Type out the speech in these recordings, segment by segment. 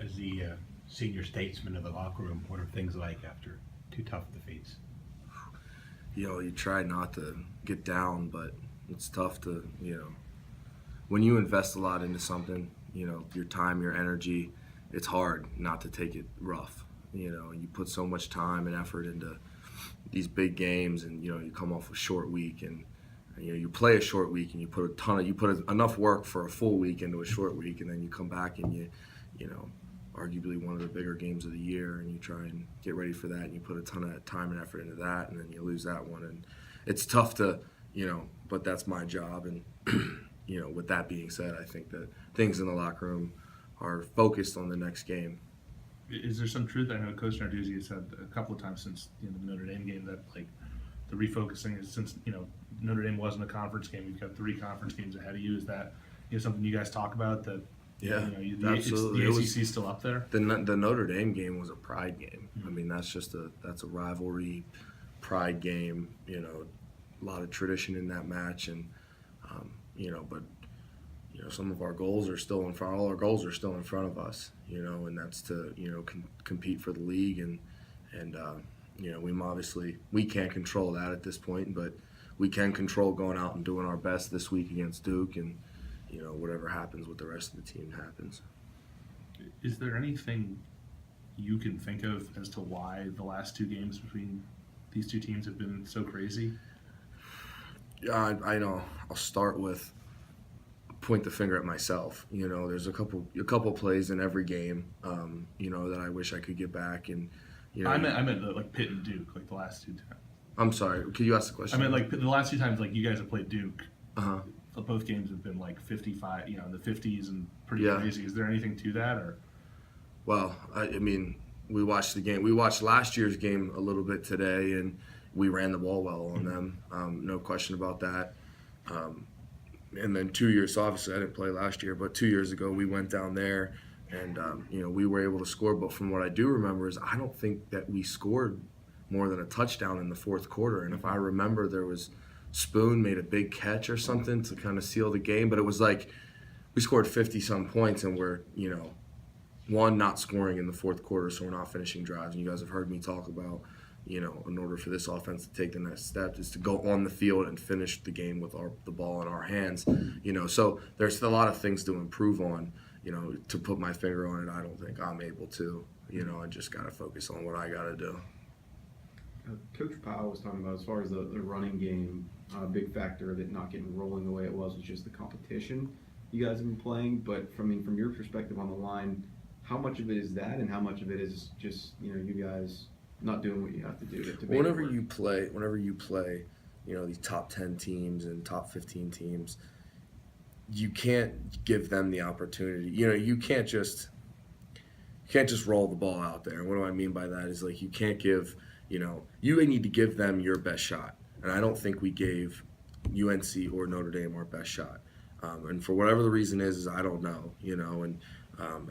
As the senior statesman of the locker room, what are things like after two tough defeats? You try not to get down, but it's tough to, when you invest a lot into something, your time, your energy, it's hard not to take it rough. You put so much time and effort into these big games, and you come off a short week, and you play a short week, and you put enough work for a full week into a short week, and then you come back and you know arguably one of the bigger games of the year, and you try and get ready for that, and you put a ton of time and effort into that, and then you lose that one, and it's tough to, but that's my job. And with that being said, I think that things in the locker room are focused on the next game. Is there some truth? I know Coach Narduzzi has said a couple of times since the Notre Dame game that the refocusing is, since Notre Dame wasn't a conference game, you've got 3 conference games ahead of you. Is that something you guys talk about? That Absolutely. The ACC is still up there. The Notre Dame game was a pride game. I mean, that's a rivalry, pride game. A lot of tradition in that match, and but some of our goals are still in front. All our goals are still in front of us. And that's to compete for the league, and we can't control that at this point, but we can control going out and doing our best this week against Duke, and whatever happens with the rest of the team happens. Is there anything you can think of as to why the last 2 games between these 2 teams have been so crazy? Yeah, I know. I'll start with point the finger at myself. There's a couple plays in every game, that I wish I could get back. And I meant Pitt and Duke, the last 2 times. I'm sorry. Could you ask the question? I meant the last 2 times you guys have played Duke. Uh-huh. Both games have been 55, in the 50s, and pretty crazy. Is there anything to that, or? Well, we watched the game. We watched last year's game a little bit today, and we ran the ball well on them. No question about that. And then 2 years, so obviously I didn't play last year, but 2 years ago we went down there, and we were able to score. But from what I do remember is I don't think that we scored more than a touchdown in the fourth quarter. And if I remember, there was Spoon made a big catch or something to kind of seal the game, but it was we scored 50-some points, and we're not scoring in the fourth quarter, so we're not finishing drives. And you guys have heard me talk about, in order for this offense to take the next step is to go on the field and finish the game with the ball in our hands. So there's a lot of things to improve on. To put my finger on it, I don't think I'm able to. I just got to focus on what I got to do. Coach Powell was talking about, as far as the running game, a big factor that not getting rolling the way it was just the competition you guys have been playing. But from your perspective on the line, how much of it is that, and how much of it is just you guys not doing what you have to do to make whenever you play, these top 10 teams and top 15 teams, you can't give them the opportunity. You can't just roll the ball out there. And what do I mean by that is you can't give. You need to give them your best shot. And I don't think we gave UNC or Notre Dame our best shot. And for whatever the reason is I don't know, and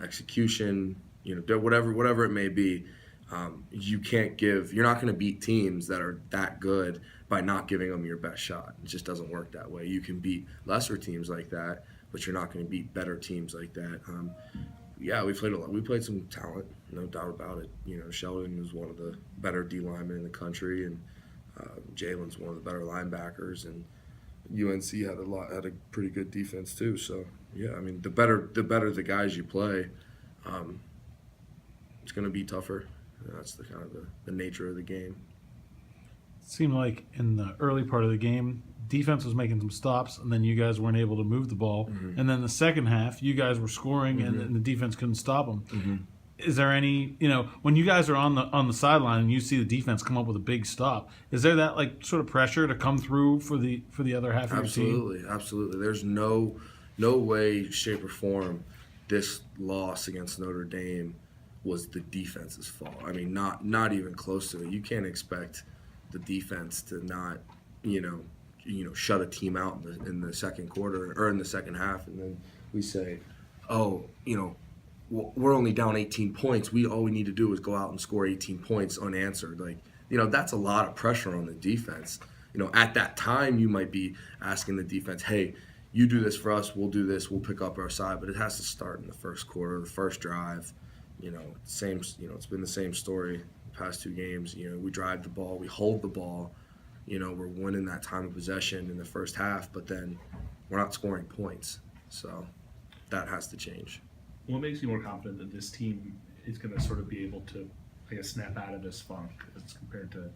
execution, whatever it may be, you're not going to beat teams that are that good by not giving them your best shot. It just doesn't work that way. You can beat lesser teams like that, but you're not going to beat better teams like that. We played a lot. We played some talent, no doubt about it. Sheldon was one of the better D linemen in the country, and Jalen's one of the better linebackers, and UNC had a pretty good defense too. So the better the guys you play, it's going to be tougher. That's the kind of the nature of the game. It seemed like in the early part of the game, defense was making some stops, and then you guys weren't able to move the ball. Mm-hmm. And then the second half, you guys were scoring, mm-hmm. and the defense couldn't stop them. Mm-hmm. Is there any, when you guys are on the sideline and you see the defense come up with a big stop, is there that sort of pressure to come through for the other half of your team? Absolutely. There's no way, shape, or form this loss against Notre Dame was the defense's fault. Not even close to it. You can't expect the defense to not, shut a team out in the second quarter or in the second half, and then we say, we're only down 18 points. All we need to do is go out and score 18 points unanswered. That's a lot of pressure on the defense. At that time, you might be asking the defense, hey, you do this for us, we'll do this, we'll pick up our side, but it has to start in the first quarter, the first drive. It's been the same story the past 2 games. We drive the ball, we hold the ball, we're winning that time of possession in the first half, but then we're not scoring points. So that has to change. What makes you more confident that this team is going to sort of be able to, I guess, snap out of this funk as compared to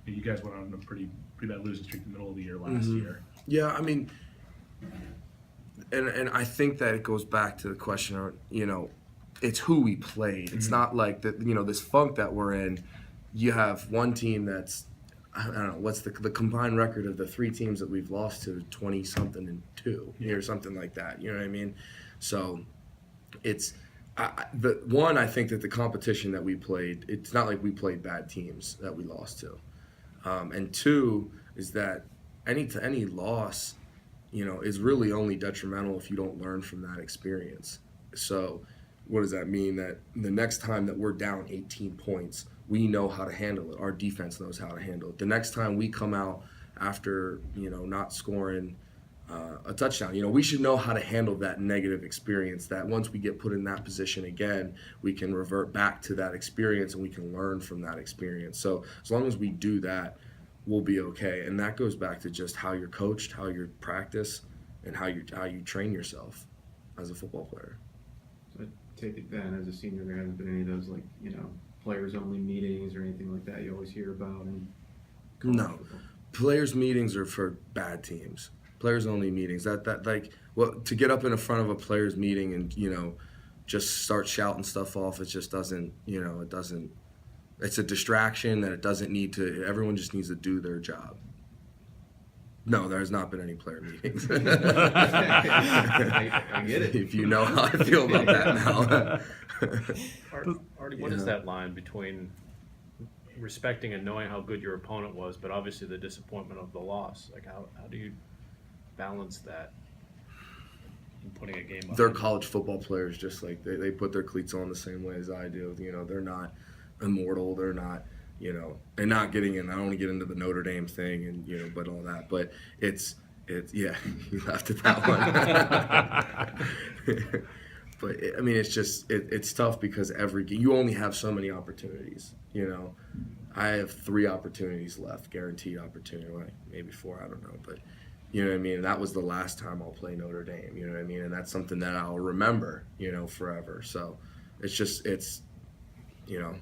you guys went on a pretty bad losing streak in the middle of the year last year? Yeah, I mean, and I think that it goes back to the question of, it's who we played. It's not like that, this funk that we're in. You have one team that's, I don't know, what's the combined record of the 3 teams that we've lost to, 20-something and 2 or something like that. You know what I mean? So it's I think that the competition that we played, it's not like we played bad teams that we lost to. And 2 is that any loss, is really only detrimental if you don't learn from that experience. So what does that mean? That the next time that we're down 18 points, we know how to handle it. Our defense knows how to handle it. The next time we come out after, not scoring a touchdown, we should know how to handle that negative experience, that once we get put in that position again, we can revert back to that experience and we can learn from that experience. So as long as we do that, we'll be okay. And that goes back to just how you're coached, how you practice, and how you train yourself as a football player. So I take it then, as a senior, there hasn't been any of those, like, players-only meetings or anything like that you always hear about in college No. football? Players meetings are for bad teams. Players only meetings. To get up in front of a players meeting and, just start shouting stuff off, it just doesn't, it's a distraction that it doesn't need to, everyone just needs to do their job. No, there has not been any player meetings. I get it. If you know how I feel about that now. Artie, what is that line between respecting and knowing how good your opponent was, but obviously the disappointment of the loss? Like, how do you balance that in putting a game up? They're college football players, just like they put their cleats on the same way as I do. They're not immortal. They're not, and not getting in. I don't want to get into the Notre Dame thing and, but all that. But it's yeah, you laughed at that one. But it's tough because you only have so many opportunities. I have 3 opportunities left, guaranteed opportunity, maybe 4, I don't know, but you know what I mean. That was the last time I'll play Notre Dame. You know what I mean, and that's something that I'll remember, forever. So it's you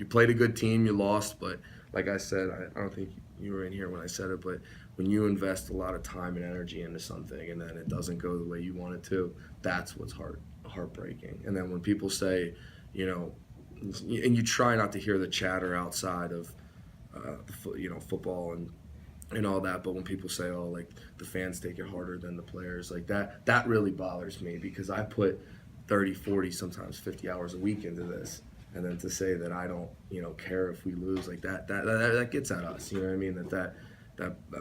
played a good team, you lost, but like I said, I don't think you were in here when I said it, but when you invest a lot of time and energy into something and then it doesn't go the way you want it to, that's what's heartbreaking. And then when people say, and you try not to hear the chatter outside of football and all that, but when people say, oh, like the fans take it harder than the players, like that really bothers me, because I put 30, 40, sometimes 50 hours a week into this. And then to say that I don't, care if we lose, like that gets at us. You know what I mean? That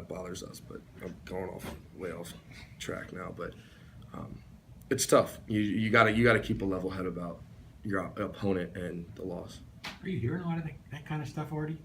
bothers us. But I'm going way off track now. But it's tough. You gotta keep a level head about your opponent and the loss. Are you hearing a lot of that kind of stuff, Artie?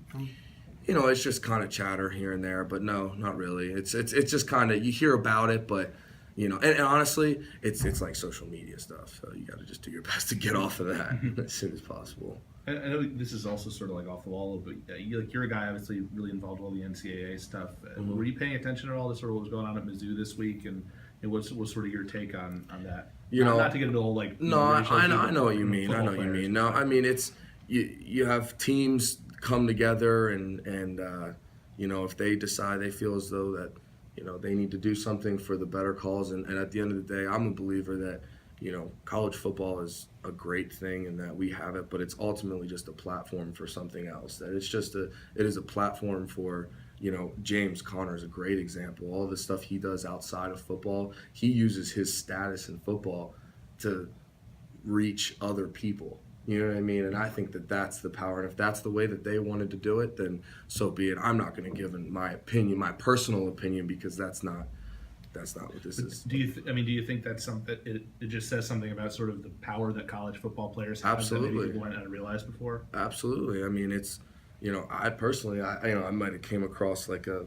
It's just kind of chatter here and there, but no, not really. It's just kind of, you hear about it, but and honestly, it's like social media stuff. So you got to just do your best to get off of that as soon as possible. I know this is also sort of like off the wall, but you're a guy obviously really involved with all the NCAA stuff. Mm-hmm. Were you paying attention at all to sort of what was going on at Mizzou this week, and what's sort of your take on that? Not to get into the whole like. No, I know what you mean. I know what you mean. No, I mean it's you have teams come together and if they decide they feel as though that they need to do something for the better cause, and at the end of the day, I'm a believer that college football is a great thing and that we have it, but it's ultimately just a platform for something else. That it is a platform for James Conner is a great example. All the stuff he does outside of football, he uses his status in football to reach other people. You know what I mean? And I think that that's the power. And if that's the way that they wanted to do it, then so be it. I'm not going to give my opinion, my personal opinion, because that's not what this is. Do you think that's something? It just says something about sort of the power that college football players have that maybe people might not have realized before? Absolutely. I mean, it's I personally, I might have came across like a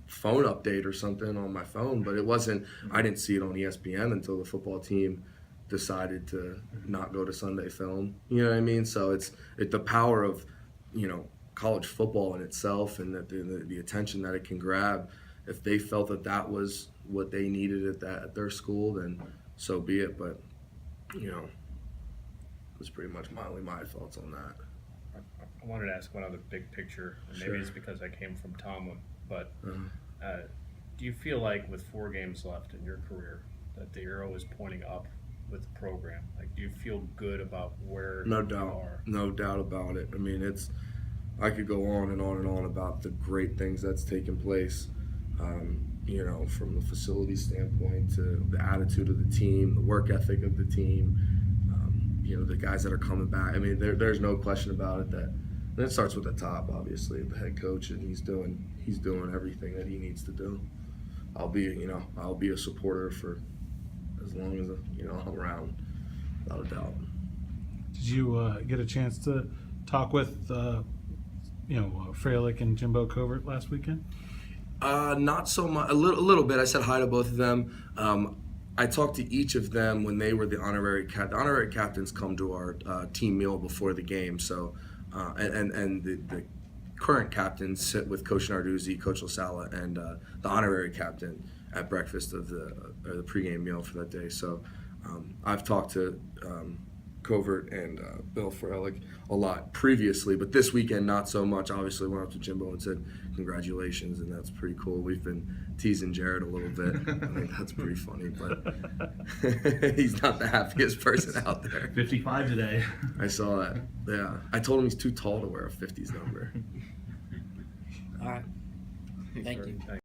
phone update or something on my phone, but it wasn't. I didn't see it on ESPN until the football team decided to not go to Sunday film. You know what I mean? So it's the power of, you know, college football in itself, and that the attention that it can grab. If they felt that was what they needed at their school, then so be it. But, you know, that's pretty much my thoughts on that. I wanted to ask one other big picture, and maybe Sure. it's because I came from Tomlin, but Uh, do you feel like with 4 games left in your career that the arrow is pointing up with the program? Like, do you feel good about where No you doubt, are? no doubt about it. I mean, I could go on and on and on about the great things that's taken place. You know, from the facility standpoint to the attitude of the team, the work ethic of the team. You know, the guys that are coming back. I mean, there's no question about it that. And it starts with the top, obviously, the head coach, and he's doing everything that he needs to do. I'll be a supporter for as long as I'm around, without a doubt. Did you get a chance to talk with Freilich and Jimbo Covert last weekend? Not so much. A little bit. I said hi to both of them. I talked to each of them when they were the honorary the honorary captains come to our team meal before the game. So, and the current captains sit with Coach Narduzzi, Coach LaSala, and the honorary captain at breakfast of the pregame meal for that day. So, I've talked to Covert and Bill Freilich a lot previously, but this weekend not so much. Obviously, went up to Jimbo and said congratulations, and that's pretty cool. We've been teasing Jared a little bit. I think that's pretty funny, but he's not the happiest person out there. 55 today. I saw that. Yeah, I told him he's too tall to wear a 50s number. All right. Thanks, Thank Artie. you.